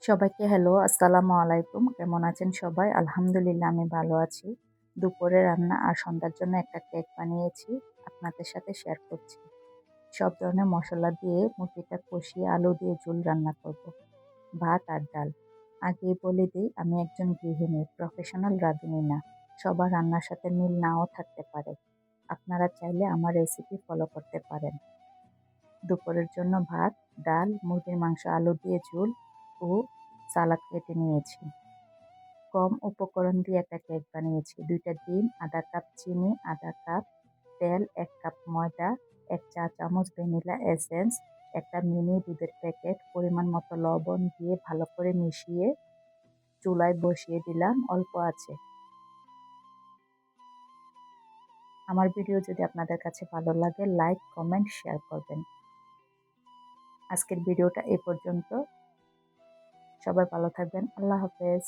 সবাইকে হ্যালো, আসসালামু আলাইকুম। কেমন আছেন সবাই? আলহামদুলিল্লাহ আমি ভালো আছি। দুপুরে রান্না আর সন্ধ্যার জন্য একটা কেক বানিয়েছি। আপনাদের সাথে শেয়ার করছি। সব ধরনের মসলা দিয়ে মুরগিটা কষিয়ে আলু দিয়ে ঝোল রান্না করব। ভাত আর ডাল। আগেই বলে দিই আমি একজন গৃহিণী, প্রফেশনাল রাঁধুনি না। সবার রান্নার সাথে মিল নাও থাকতে পারে। আপনারা চাইলে আমার রেসিপি ফলো করতে পারেন। দুপুরের জন্য ভাত, ডাল, মুরগির মাংস, আলু দিয়ে ঝোল ও সালাদ কেটে নিয়েছি। কম উপকরণ দিয়ে একটা কেক বানিয়েছি। ২টা ডিম, ১/২ কাপ চিনি, ১/২ কাপ তেল, ১ কাপ ময়দা, ১ চা চামচ ভ্যানিলা এসেন্স, একটা মিনি দুধের প্যাকেট, পরিমাণ মতো লবণ দিয়ে ভালো করে মিশিয়ে চুলায় বসিয়ে দিলাম অল্প আঁচে। আমার ভিডিও যদি আপনাদের কাছে ভালো লাগে লাইক, কমেন্ট, শেয়ার করবেন। আজকের ভিডিওটা এ পর্যন্ত। সবাই ভালো থাকবেন। আল্লাহ হাফেজ।